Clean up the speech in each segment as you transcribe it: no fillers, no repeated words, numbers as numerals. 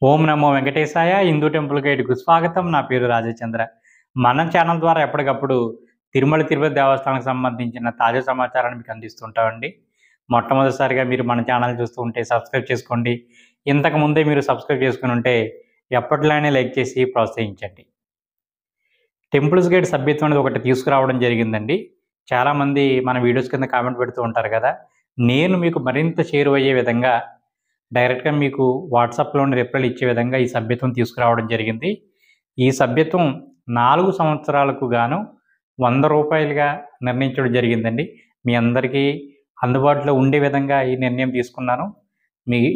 ఓం నమో వెంకటేశాయ. Hindu temple గైడ్‌కు స్వాగతం. నా పేరు రాజచంద్ర. మన ఛానల్ ద్వారా ఎప్పటికప్పుడు తిరుమల తిరుపతి దేవస్థానానికి సంబంధించిన తాజా సమాచారాన్ని మీకు అందిస్తుంటామండి. మొట్టమొదటిసారిగా మీరు మన ఛానల్ చూస్తూ ఉంటే సబ్స్క్రైబ్ చేసుకోండి. ఇంతకు ముందే మీరు సబ్స్క్రైబ్ చేసుకుని ఉంటే ఎప్పటిలానే లైక్ చేసి ప్రోత్సహించండి. టెంపుల్స్ గైడ్ సభ్యత్వం అనేది ఒకటి తీసుకురావడం జరిగిందండి. చాలామంది మన వీడియోస్ కింద కామెంట్ పెడుతూ ఉంటారు కదా! నేను మీకు మరింత చేరువయ్యే విధంగా డైరెక్ట్‌గా మీకు వాట్సాప్‌లోని రిప్లైలు ఇచ్చే విధంగా ఈ సభ్యత్వం తీసుకురావడం జరిగింది. ఈ సభ్యత్వం 4 సంవత్సరాలకు గాను రూ. 100గా నిర్ణయించడం జరిగిందండి. మీ అందరికీ అందుబాటులో ఉండే విధంగా ఈ నిర్ణయం తీసుకున్నాను.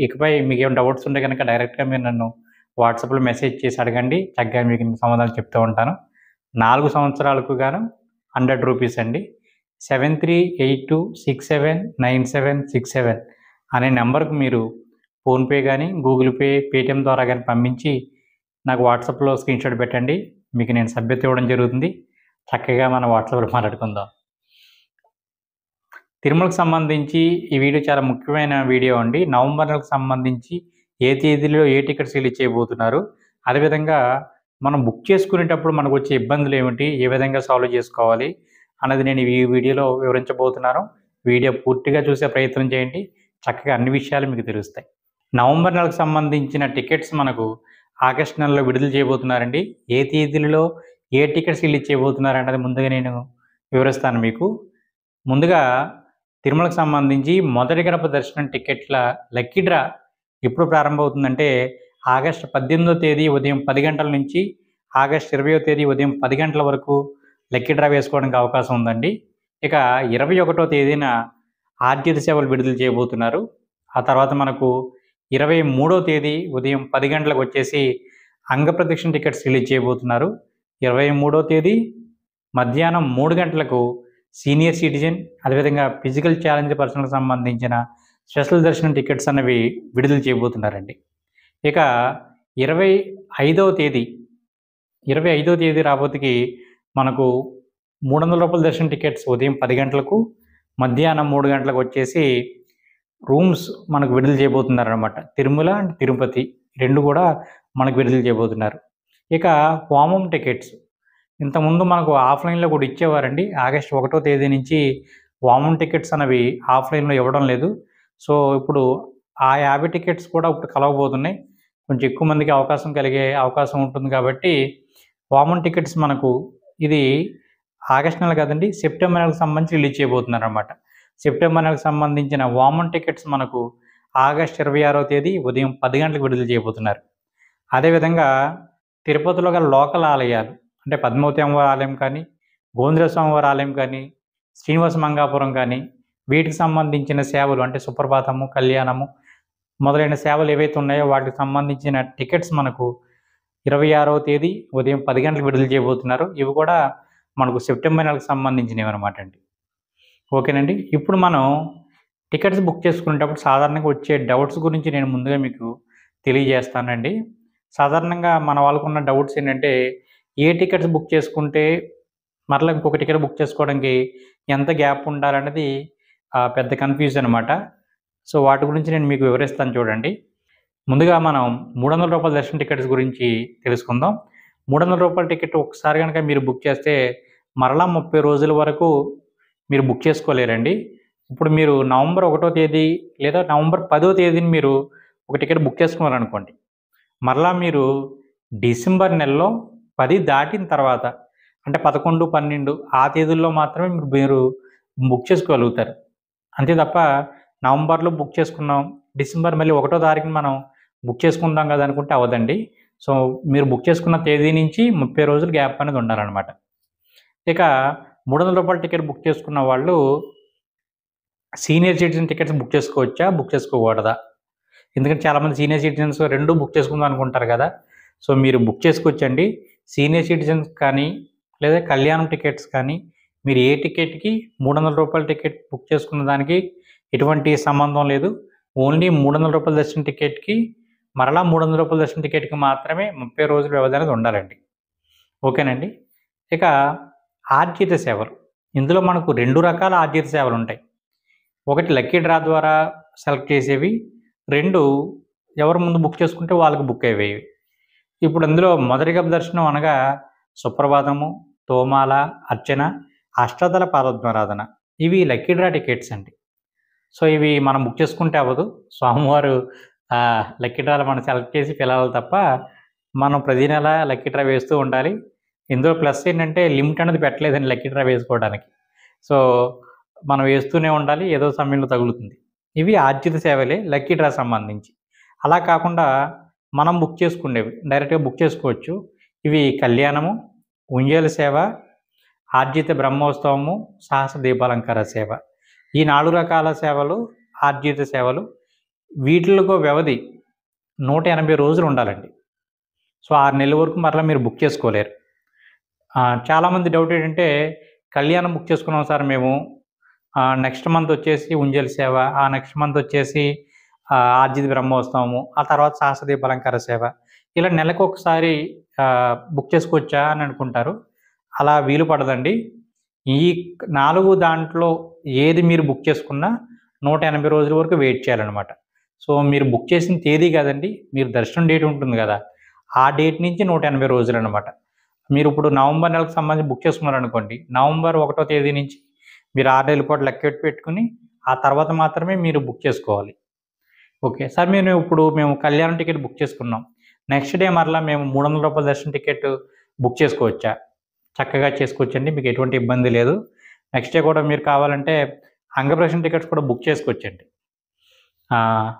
ఇకపై మీకేమైనా డౌట్స్ ఉంటే గనక డైరెక్ట్‌గా మీరు నన్ను వాట్సాప్‌లో మెసేజ్ చేసి అడగండి. చక్కగా మీకు నేను సమాధానం చెప్తూ ఉంటాను. 4 సంవత్సరాలకు గాను రూ. 100 అండి. 7382679767 అనే నంబర్‌కు మీరు ఫోన్‌పే గానీ, గూగుల్ పే, పేటీఎం ద్వారా గానీ పంపించి నాకు వాట్సాప్‌లో స్క్రీన్‌షాట్ పెట్టండి. మీకు నేను సభ్యత ఇవ్వడం జరుగుతుంది. చక్కగా మనం వాట్సాప్‌లో మాట్లాడుకుందాం. తిరుమలకు సంబంధించి ఈ వీడియో చాలా ముఖ్యమైన వీడియో అండి. నవంబర్ నెలకు సంబంధించి ఏ తేదీలో ఏ టికెట్స్ రిలీజ్ చేయబోతున్నారు. అదేవిధంగా మనం బుక్ చేసుకునేటప్పుడు మనకొచ్చే ఇబ్బందులేమిటి? ఏ విధంగా సాల్వ్ చేసుకోవాలి? అన్నది నేను ఈ వీడియోలో వివరించబోతున్నాను. వీడియో పూర్తిగా చూసే ప్రయత్నం చేయండి. చక్కగా అన్ని విషయాలు మీకు తెలుస్తాయి. నవంబర్ నెలకు సంబంధించిన టికెట్స్ మనకు ఆగస్టు నెలలో విడుదల చేయబోతున్నారండి. ఏ తేదీలలో ఏ టికెట్స్ రిలీజ్ చేయబోతున్నారన్నది ముందుగా నేను వివరిస్తాను మీకు. ముందుగా తిరుమలకు సంబంధించి మొదటి గడప దర్శనం టికెట్ల లక్కీ డ్రా ఎప్పుడు ప్రారంభమవుతుందంటే ఆగస్టు 18వ తేదీ ఉదయం 10 గంటల నుంచి ఆగస్టు 20వ తేదీ ఉదయం 10 గంటల వరకు లక్కీ డ్రా వేసుకోవడానికి అవకాశం ఉందండి. ఇక 21వ తేదీన ఆర్జిత సేవలు విడుదల చేయబోతున్నారు. ఆ తర్వాత మనకు 23వ తేదీ ఉదయం 10 గంటలకు వచ్చేసి అంగప్రదక్షిణ టికెట్స్ రిలీజ్ చేయబోతున్నారు. 23వ తేదీ మధ్యాహ్నం 3 గంటలకు సీనియర్ సిటిజన్ అదేవిధంగా ఫిజికల్ ఛాలెంజ్ పర్సన్‌కి సంబంధించిన స్పెషల్ దర్శనం టికెట్స్ అనేవి విడుదల చేయబోతున్నారండి. ఇక 25వ తేదీ రాబోతికి మనకు రూ. 300 దర్శనం టికెట్స్ ఉదయం 10 గంటలకు, మధ్యాహ్నం 3 గంటలకు వచ్చేసి రూమ్స్ మనకు విడుదల చేయబోతున్నారనమాట. తిరుమల అండ్ తిరుపతి 2 కూడా మనకు విడుదల చేయబోతున్నారు. ఇక హోమం టికెట్స్ ఇంతకుముందు మనకు ఆఫ్లైన్‌లో కూడా ఇచ్చేవారండి. ఆగస్టు 1వ తేదీ నుంచి హోమం టికెట్స్ అనేవి ఆఫ్లైన్‌లో ఇవ్వడం లేదు. సో, ఇప్పుడు ఆ 50 టికెట్స్ కూడా ఇప్పుడు కలవబోతున్నాయి. కొంచెం ఎక్కువ మందికి అవకాశం ఉంటుంది కాబట్టి హోమం టికెట్స్ మనకు ఇది ఆగస్టు నెల కాదండి, సెప్టెంబర్ నెలకు సంబంధించి రిలీజ్ చేయబోతున్నారనమాట. సెప్టెంబర్ నెలకు సంబంధించిన హోమం టికెట్స్ మనకు ఆగస్టు 26వ తేదీ ఉదయం 10 గంటలకు విడుదల చేయబోతున్నారు. అదేవిధంగా తిరుపతిలో గల లోకల్ ఆలయాలు అంటే పద్మావతి అమ్మవారి ఆలయం కానీ, గోవిందరాజ స్వామివారి ఆలయం కానీ, శ్రీనివాస మంగాపురం కానీ వీటికి సంబంధించిన సేవలు అంటే సుప్రభాతము, కళ్యాణము మొదలైన సేవలు ఏవైతే ఉన్నాయో వాటికి సంబంధించిన టికెట్స్ మనకు 26వ తేదీ ఉదయం 10 గంటలకు విడుదల చేయబోతున్నారు. ఇవి కూడా మనకు సెప్టెంబర్ నెలకు సంబంధించినవి అనమాట అండి. ఓకేనండి. ఇప్పుడు మనం టికెట్స్ బుక్ చేసుకునేటప్పుడు సాధారణంగా వచ్చే డౌట్స్ గురించి నేను ముందుగా మీకు తెలియజేస్తానండి. సాధారణంగా మన వాళ్ళకున్న డౌట్స్ ఏంటంటే ఏ టికెట్స్ బుక్ చేసుకుంటే మరలా ఇంకొక టికెట్ బుక్ చేసుకోవడానికి ఎంత గ్యాప్ ఉండాలన్నది పెద్ద కన్‌ఫ్యూజన్ అనమాట. సో, వాటి గురించి నేను మీకు వివరిస్తాను చూడండి. ముందుగా మనం రూ. 300 దర్శన టికెట్స్ గురించి తెలుసుకుందాం. రూ. 300 టికెట్ ఒకసారి గనక మీరు బుక్ చేస్తే మరలా 30 రోజుల వరకు మీరు బుక్ చేసుకోలేరండి. ఇప్పుడు మీరు నవంబర్ 1వ తేదీ లేదా నవంబర్ 10వ తేదీన మీరు ఒక టికెట్ బుక్ చేసుకున్నారనుకోండి. మరలా మీరు డిసెంబర్ నెలలో 10 దాటిన తర్వాత అంటే 11, 12 ఆ తేదీల్లో మాత్రమే మీరు బుక్ చేసుకోగలుగుతారు. అంతే తప్ప నవంబర్‌లో బుక్ చేసుకున్నాం, డిసెంబర్ మళ్ళీ 1వ తారీఖున మనం బుక్ చేసుకుంటాం కదా అనుకుంటే అవ్వదండి. సో, మీరు బుక్ చేసుకున్న తేదీ నుంచి 30 రోజులు గ్యాప్ అనేది ఉండాలనమాట. ఇక రూ. 300 టికెట్ బుక్ చేసుకున్న వాళ్ళు సీనియర్ సిటిజన్ టికెట్స్ బుక్ చేసుకోవచ్చా? బుక్ చేసుకోకూడదా? ఎందుకంటే చాలామంది సీనియర్ సిటిజన్స్ 2 బుక్ చేసుకుందాం అనుకుంటారు కదా! సో, మీరు బుక్ చేసుకోవచ్చండి. సీనియర్ సిటిజన్స్ కానీ లేదా కళ్యాణం టికెట్స్ కానీ మీరు ఏ టికెట్‌కి రూ. 300 టికెట్ బుక్ చేసుకున్న దానికి ఎటువంటి సంబంధం లేదు. ఓన్లీ రూ. 300 దర్శనం టికెట్‌కి మరలా రూ. 300 దర్శనం టికెట్‌కి మాత్రమే 30 రోజుల వ్యవధి అనేది ఉండాలండి. ఓకేనండి. ఇక ఆర్జిత సేవలు. ఇందులో మనకు 2 రకాల ఆర్జిత సేవలుంటాయి. ఒకటి లక్కీ డ్రా ద్వారా సెలెక్ట్ చేసేవి. 2 ఎవరు ముందు బుక్ చేసుకుంటే వాళ్ళకి బుక్ అయ్యేవి. ఇప్పుడు అందులో మొదటి గభ దర్శనం అనగా సుప్రభాతము, తోమాల, అర్చన, అష్టదళ పాదోద్వారాధన. ఇవి లక్కీ డ్రా టికెట్స్ అండి. సో, ఇవి మనం బుక్ చేసుకుంటే అవ్వదు. స్వామివారు లక్కీ డ్రాలో మనం సెలెక్ట్ చేసి పిలవాలి తప్ప, మనం ప్రతి నెల లక్కీ డ్రా వేస్తూ ఉండాలి. ఇందులో ప్లస్ ఏంటంటే లిమిట్ అనేది పెట్టలేదండి లక్కీ డ్రా వేసుకోవడానికి. సో, మనం వేస్తూనే ఉండాలి. ఏదో సమయంలో తగులుతుంది. ఇవి ఆర్జిత సేవలే లక్కీ డ్రా సంబంధించి. అలా కాకుండా మనం బుక్ చేసుకునేవి డైరెక్ట్‌గా బుక్ చేసుకోవచ్చు. ఇవి కళ్యాణము, ఉంజేల సేవ, ఆర్జిత బ్రహ్మోత్సవము, సహస్ర దీపాలంకార సేవ. ఈ 4 రకాల సేవలు ఆర్జిత సేవలు. వీటిలకు వ్యవధి 180 రోజులు ఉండాలండి. సో, 6 నెలల వరకు మరలా మీరు బుక్ చేసుకోలేరు. చాలామంది డౌట్ ఏంటంటే కళ్యాణం బుక్ చేసుకున్నాం సార్ మేము. నెక్స్ట్ మంత్ వచ్చేసి ఉంజేల సేవ, ఆ నెక్స్ట్ మంత్ వచ్చేసి ఆర్జిత బ్రహ్మోత్సవము, ఆ తర్వాత సహస్ర దీపాలంకార సేవ. ఇలా నెలకొకసారి బుక్ చేసుకోవచ్చా అని అనుకుంటారు. అలా వీలు పడదండి. ఈ 4 దాంట్లో ఏది మీరు బుక్ చేసుకున్నా 180 రోజుల వరకు వెయిట్ చేయాలనమాట. సో, మీరు బుక్ చేసిన తేదీ కాదండి, మీరు దర్శనం డేట్ ఉంటుంది కదా! ఆ డేట్ నుంచి 180 రోజులనమాట. మీరు ఇప్పుడు నవంబర్ నెలకు సంబంధించి బుక్ చేసుకున్నారనుకోండి, నవంబర్ 1వ తేదీ నుంచి మీరు 6 నెలల పాటు లెక్క పెట్టుకొని, ఆ తర్వాత మాత్రమే మీరు బుక్ చేసుకోవాలి. ఓకే. సార్ మేము కళ్యాణం టికెట్ బుక్ చేసుకున్నాం. నెక్స్ట్ డే మరలా మేము రూ. 300 దర్శనం టికెట్ బుక్ చేసుకోవచ్చా? చక్కగా చేసుకోవచ్చండి. మీకు ఎటువంటి ఇబ్బంది లేదు. నెక్స్ట్ డే కూడా మీరు కావాలంటే అంగప్రదర్శన టికెట్స్ కూడా బుక్ చేసుకోవచ్చండి.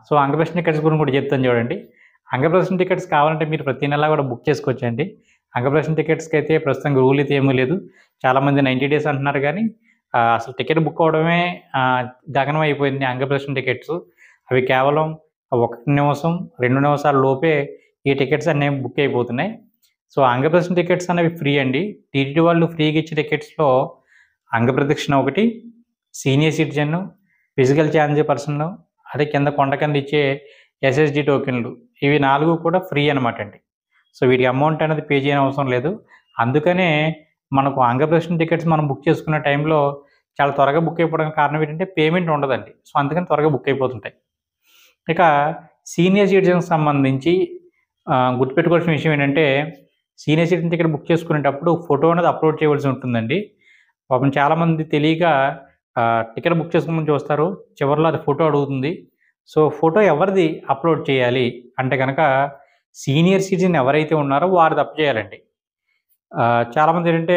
సో, అంగప్రదర్శన టికెట్స్ గురించి కూడా చెప్తాను చూడండి. అంగప్రదర్శన టికెట్స్ కావాలంటే మీరు ప్రతి నెల కూడా బుక్ చేసుకోవచ్చండి. అంగప్రదర్శన టికెట్స్‌కి అయితే ప్రస్తుతం రూల్ అయితే ఏమీ లేదు. చాలామంది 90 డేస్ అంటున్నారు కానీ అసలు టికెట్ బుక్ అవ్వడమే గగనం అయిపోయింది అంగప్రదర్శన టికెట్స్. అవి కేవలం 1 నిమిషం, 2 నిమిషాల లోపే ఈ టికెట్స్ అనేవి బుక్ అయిపోతున్నాయి. సో, అంగప్రదర్శన టికెట్స్ అనేవి ఫ్రీ అండి. టీటీడీ వాళ్ళు ఫ్రీగా ఇచ్చే టికెట్స్‌లో అంగప్రదక్షిణ ఒకటి, senior citizen, physical challenge person, అదే కింద కొండ కింద ఇచ్చే ఎస్ఎస్‌డి టోకెన్‌లు. ఇవి 4 కూడా ఫ్రీ అనమాట అండి. సో, వీటికి అమౌంట్ అనేది పే చేయనవసరం లేదు. అందుకనే మనకు అంగప్రదక్షిణ టికెట్స్ మనం బుక్ చేసుకునే టైంలో చాలా త్వరగా బుక్ అయిపోవడానికి కారణం ఏంటంటే పేమెంట్ ఉండదండి. సో, అందుకని త్వరగా బుక్ అయిపోతుంటాయి. ఇక సీనియర్ సిటిజన్‌కి సంబంధించి గుర్తుపెట్టుకోవాల్సిన విషయం ఏంటంటే, సీనియర్ సిటిజన్ టికెట్ బుక్ చేసుకునేటప్పుడు ఫోటో అనేది అప్లోడ్ చేయవలసి ఉంటుందండి. పాపం చాలామంది తెలియక టికెట్ బుక్ చేసుకోమని చూస్తారు. చివరిలో అది ఫోటో అడుగుతుంది. సో, ఫోటో ఎవరిది అప్లోడ్ చేయాలి అంటే గనక సీనియర్ సిటిజన్ ఎవరైతే ఉన్నారో వారిది చేయాలండి. చాలామంది ఏంటంటే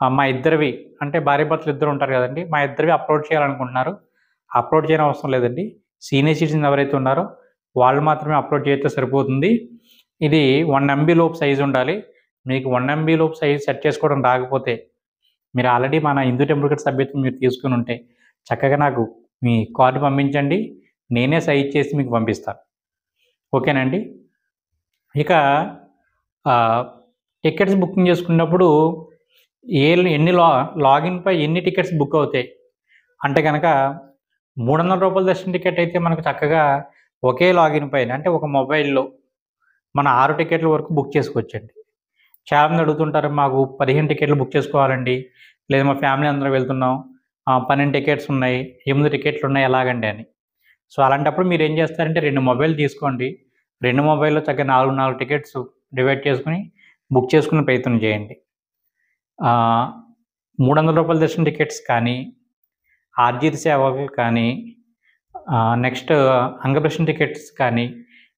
మా ఇద్దరివి అంటే భార్యాభర్తలు ఇద్దరు ఉంటారు కదండీ! మా ఇద్దరివి అప్లోడ్ చేయాలనుకుంటున్నారు. అప్లోడ్ చేయని అవసరం లేదండి. సీనియర్ సిటిజన్ ఎవరైతే ఉన్నారో వాళ్ళు మాత్రమే అప్లోడ్ చేస్తే సరిపోతుంది. ఇది 1 ఎంబీ లోపు సైజ్ ఉండాలి. మీకు 1 ఎంబీ లోపు సైజ్ సెట్ చేసుకోవడం రాకపోతే, మీరు ఆల్రెడీ మన హిందూ టెంపుల్ కట్ సభ్యత్వం మీరు తీసుకొని ఉంటే, చక్కగా నాకు మీ కార్డ్ పంపించండి. నేనే సైజ్ చేసి మీకు పంపిస్తాను. ఓకేనండి. ఇక టికెట్స్ బుకింగ్ చేసుకున్నప్పుడు ఎన్ని లాగిన్‌పై ఎన్ని టికెట్స్ బుక్ అవుతాయి అంటే గనక రూ. 300 దర్శనం టికెట్ అయితే మనకు చక్కగా ఒకే లాగిన్ పైన అంటే ఒక మొబైల్‌లో మన 6 టికెట్ల వరకు బుక్ చేసుకోవచ్చండి. చాలామంది అడుగుతుంటారు మాకు 15 టికెట్లు బుక్ చేసుకోవాలండి. లేదా మా ఫ్యామిలీ అందరం వెళ్తున్నాం. 12 టికెట్స్ ఉన్నాయి, 8 టికెట్లు ఉన్నాయి ఎలాగండి అని. సో, అలాంటప్పుడు మీరేం చేస్తారంటే 2 మొబైల్ తీసుకోండి. 2 మొబైల్‌లో చక్కగా 4 టికెట్స్ డివైడ్ చేసుకొని బుక్ చేసుకునే ప్రయత్నం చేయండి. రూ. 300 దర్శనం టికెట్స్ కానీ, ఆర్జిత సేవలు కానీ, నెక్స్ట్ అంగప్రదక్షిణ టికెట్స్ కానీ,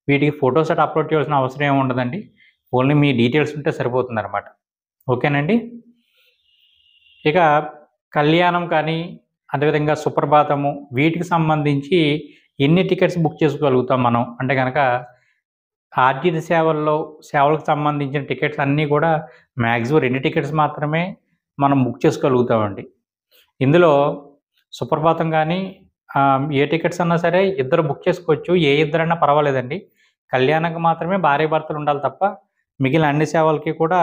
వీటికి ఫోటోస్ అట్లా అప్లోడ్ చేయాల్సిన అవసరం ఏమి ఉండదండి. ఓన్లీ మీ డీటెయిల్స్ ఉంటే సరిపోతుందనమాట. ఓకేనండి. ఇక కళ్యాణం కానీ, అదేవిధంగా సుప్రభాతము వీటికి సంబంధించి ఎన్ని టికెట్స్ బుక్ చేసుకోగలుగుతాం మనం అంటే గనక ఆర్జిత సేవలకు సంబంధించిన టికెట్స్ అన్నీ కూడా మ్యాక్సిమం 2 టికెట్స్ మాత్రమే మనం బుక్ చేసుకోగలుగుతామండి. ఇందులో సుప్రభాతం కానీ ఏ టికెట్స్ అన్నా సరే ఇద్దరు బుక్ చేసుకోవచ్చు. ఏ ఇద్దరన్నా పర్వాలేదండి. కళ్యాణంకి మాత్రమే భార్యాభర్తలు ఉండాలి తప్ప మిగిలిన అన్ని సేవలకి కూడా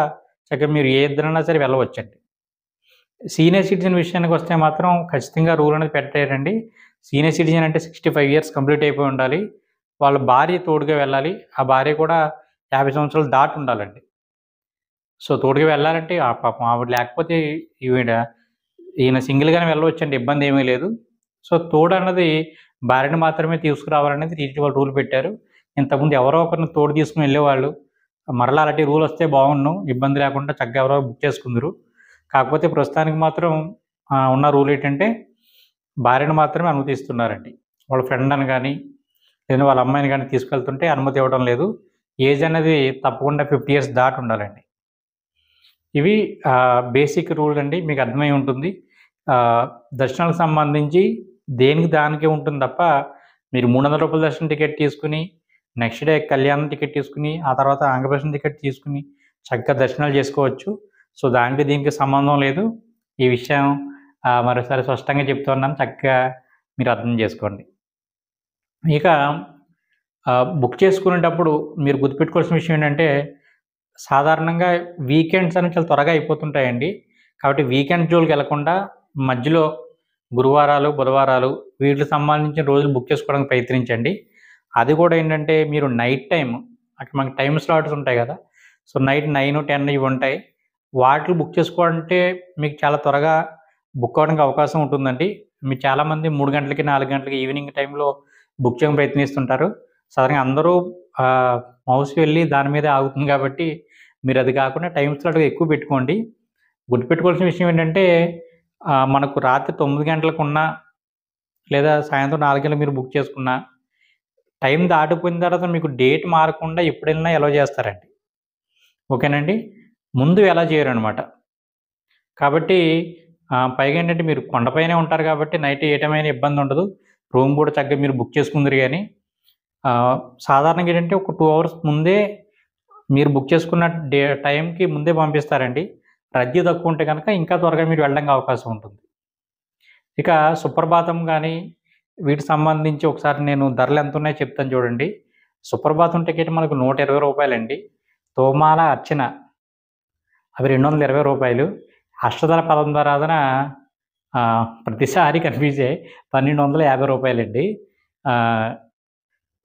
చక్కగా మీరు ఏ ఇద్దరన్నా సరే వెళ్ళవచ్చండి. సీనియర్ సిటిజన్ విషయానికి వస్తే మాత్రం ఖచ్చితంగా రూల్ అనేది పెట్టారండి. సీనియర్ సిటిజన్ అంటే 65 ఇయర్స్ కంప్లీట్ అయిపోయి ఉండాలి. వాళ్ళ భార్య తోడుగా వెళ్ళాలి. ఆ భార్య కూడా 50 సంవత్సరాలు దాటి ఉండాలండి. సో, తోడుగా వెళ్ళాలంటే పాపం ఆవిడ లేకపోతే ఈయన సింగిల్‌గానే వెళ్ళవచ్చండి. ఇబ్బంది ఏమీ లేదు. సో, తోడన్నది భార్యని మాత్రమే తీసుకురావాలనేది టీటీడీ వాళ్ళు రూల్ పెట్టారు. ఇంతకుముందు ఎవరో ఒకరిని తోడు తీసుకుని వెళ్ళేవాళ్ళు. మరలా అలాంటి రూల్ వస్తే బాగుండు, ఇబ్బంది లేకుండా చక్కగా ఎవరో బుక్ చేసుకుందరు. కాకపోతే ప్రస్తుతానికి మాత్రం ఉన్న రూల్ ఏంటంటే భార్యను మాత్రమే అనుమతిస్తున్నారండి. వాళ్ళ ఫ్రెండ్ అని కానీ లేదా వాళ్ళ అమ్మాయిని కానీ తీసుకెళ్తుంటే అనుమతి ఇవ్వడం లేదు. ఏజ్ అనేది తప్పకుండా 50 ఇయర్స్ దాటి ఉండాలండి. ఇవి బేసిక్ రూల్ అండి, మీకు అర్థమై ఉంటుంది. దర్శనాలకు సంబంధించి దేనికి దానికే ఉంటుంది తప్ప మీరు ₹300 దర్శనం టికెట్ తీసుకుని నెక్స్ట్ డే కళ్యాణం టికెట్ తీసుకుని ఆ తర్వాత ఆంధ్రప్రదేశ్ టికెట్ తీసుకుని చక్కగా దర్శనాలు చేసుకోవచ్చు. సో దానికి దీనికి సంబంధం లేదు. ఈ విషయం మరోసారి స్పష్టంగా చెప్తున్నాను, చక్కగా మీరు అర్థం చేసుకోండి. ఇక బుక్ చేసుకునేటప్పుడు మీరు గుర్తుపెట్టుకోవాల్సిన విషయం ఏంటంటే సాధారణంగా వీకెండ్స్ అనేవి చాలా త్వరగా అయిపోతుంటాయండి. కాబట్టి వీకెండ్ జోలికి వెళ్ళకుండా మధ్యలో గురువారాలు, బుధవారాలు వీటికి సంబంధించిన రోజులు బుక్ చేసుకోవడానికి ప్రయత్నించండి. అది కూడా ఏంటంటే మీరు నైట్ టైమ్ అక్కడ మనకి టైమ్ స్లాట్స్ ఉంటాయి కదా. సో నైట్ 9, 10 ఇవి ఉంటాయి. వాటిని బుక్ చేసుకోవాలంటే మీకు చాలా త్వరగా బుక్ అవ్వడానికి అవకాశం ఉంటుందండి. మీరు చాలామంది 3 గంటలకి, 4 గంటలకి ఈవినింగ్ టైంలో బుక్ చేయడానికి ప్రయత్నిస్తుంటారు. సాధారణంగా అందరూ మౌస్ వెళ్ళి దాని మీదే ఆగుతుంది కాబట్టి మీరు అది కాకుండా టైమ్ స్లాట్గా ఎక్కువ పెట్టుకోండి. గుర్తుపెట్టుకోవాల్సిన విషయం ఏంటంటే మనకు రాత్రి 9 గంటలకున్నా లేదా సాయంత్రం 4 గంటలకు మీరు బుక్ చేసుకున్నా టైం దాటిపోయిన తర్వాత మీకు డేట్ మారకుండా ఎప్పుడు వెళ్ళినా అలౌ చేస్తారండి. ఓకేనండి, ముందు ఎలా చేయరనమాట. కాబట్టి పైగా ఏంటంటే మీరు కొండపైనే ఉంటారు కాబట్టి నైట్ ఏ టైం అయినా ఇబ్బంది ఉండదు. రూమ్ కూడా చక్కగా మీరు బుక్ చేసుకుందరు. కానీ సాధారణంగా ఏంటంటే ఒక 2 అవర్స్ ముందే మీరు బుక్ చేసుకున్న టైంకి ముందే పంపిస్తారండి. రద్దీ తక్కువ ఉంటే కనుక ఇంకా త్వరగా మీరు వెళ్ళడానికి అవకాశం ఉంటుంది. ఇక సుప్రభాతం కానీ వీటికి సంబంధించి ఒకసారి నేను ధరలు ఎంత ఉన్నాయో చెప్తాను చూడండి. సుప్రభాతం టికెట్ మనకు ₹120 అండి. తోమాల అర్చన అవి ₹220. అష్టదళ పదంధారాధన ప్రతిసారి కనిపించే ₹1250 అండి.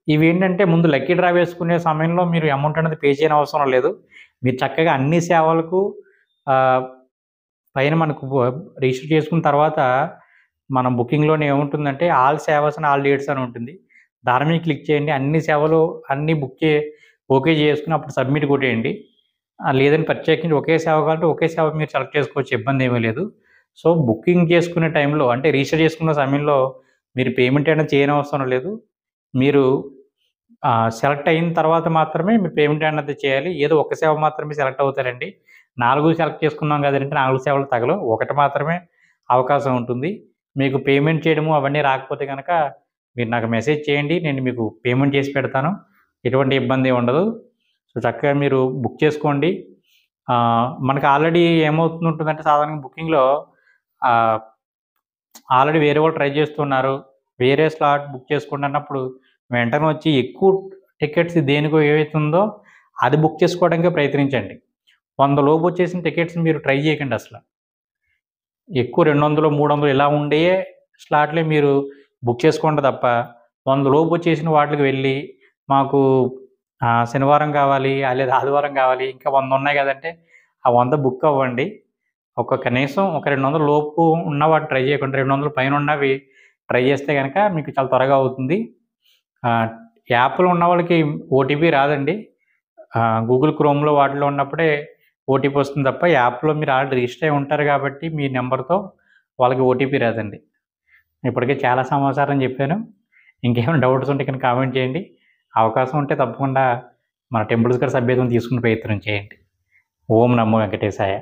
ఇవేంటంటే ముందు లక్కీ డ్రా వేసుకునే సమయంలో మీరు అమౌంట్ అనేది పే చేయని అవసరం లేదు. మీరు చక్కగా అన్ని సేవలకు పైన మనకు రిజిస్టర్ చేసుకున్న తర్వాత మనం బుకింగ్‌లోనే ఏముంటుందంటే all save us and all dates అని ఉంటుంది. దాని మీద క్లిక్ చేయండి. అన్ని సేవలు అన్నీ ఓకే చేసుకుని అప్పుడు సబ్మిట్ కొట్టేయండి. లేదంటే ప్రత్యేకించి ఒకే సేవ కావాలంటే ఒకే సేవ మీరు సెలెక్ట్ చేసుకోవచ్చు, ఇబ్బంది ఏమీ లేదు. సో బుకింగ్ చేసుకునే టైంలో అంటే రిజిస్టర్ చేసుకున్న సమయంలో మీరు పేమెంట్ అనేది చేయనవసరం లేదు. మీరు సెలెక్ట్ అయిన తర్వాత మాత్రమే మీరు పేమెంట్ అనేది చేయాలి. ఏదో ఒక సేవ మాత్రమే సెలెక్ట్ అవుతారండి. 4 సెలెక్ట్ చేసుకున్నాం కదంటే 4 సేవలు తగలవు. ఒకటి మాత్రమే అవకాశం ఉంటుంది. మీకు పేమెంట్ చేయడము అవన్నీ రాకపోతే కనుక మీరు నాకు మెసేజ్ చేయండి. నేను మీకు పేమెంట్ చేసి పెడతాను. ఎటువంటి ఇబ్బంది ఉండదు. సో చక్కగా మీరు బుక్ చేసుకోండి. మనకు ఆల్రెడీ ఏమవుతుంటుందంటే సాధారణంగా బుకింగ్‌లో ఆల్రెడీ వేరే వాళ్ళు ట్రై చేస్తున్నారు. వేరే స్లాట్ బుక్ చేసుకోండి అన్నప్పుడు వెంటనే వచ్చి ఎక్కువ టికెట్స్ దేనికో ఏవైతుందో అది బుక్ చేసుకోవడానికే ప్రయత్నించండి. 100 లోపు వచ్చేసిన టికెట్స్ మీరు ట్రై చేయకండి అసలు. ఎక్కువ 200, 300 ఇలా ఉండే స్లాట్లే మీరు బుక్ చేసుకోండి తప్ప 100 లోపు వచ్చేసిన వాటికి వెళ్ళి మాకు శనివారం కావాలి లేదా ఆదివారం కావాలి ఇంకా 100 ఉన్నాయి కదంటే ఆ 100 బుక్ అవ్వండి. కనీసం ఒక 200 లోపు ఉన్న వాటిని ట్రై చేయకుండా 200 పైన ఉన్నవి ట్రై చేస్తే కనుక మీకు చాలా త్వరగా అవుతుంది. యాప్‌లో ఉన్న వాళ్ళకి ఓటీపీ రాదండి. గూగుల్ క్రోమ్‌లో వాటిలో ఉన్నప్పుడే ఓటీపీ వస్తుంది తప్ప యాప్‌లో మీరు ఆల్రెడీ రిజిస్టర్ అయి ఉంటారు కాబట్టి మీ నెంబర్‌తో వాళ్ళకి ఓటీపీ రాదండి. ఇప్పటికే చాలా సమాచారం చెప్పాను. ఇంకేమైనా డౌట్స్ ఉంటే కింద కామెంట్ చేయండి. అవకాశం ఉంటే తప్పకుండా మన టెంపుల్స్ గారి సభ్యత్వం తీసుకునే ప్రయత్నం చేయండి. ఓం నమో వెంకటేశాయ.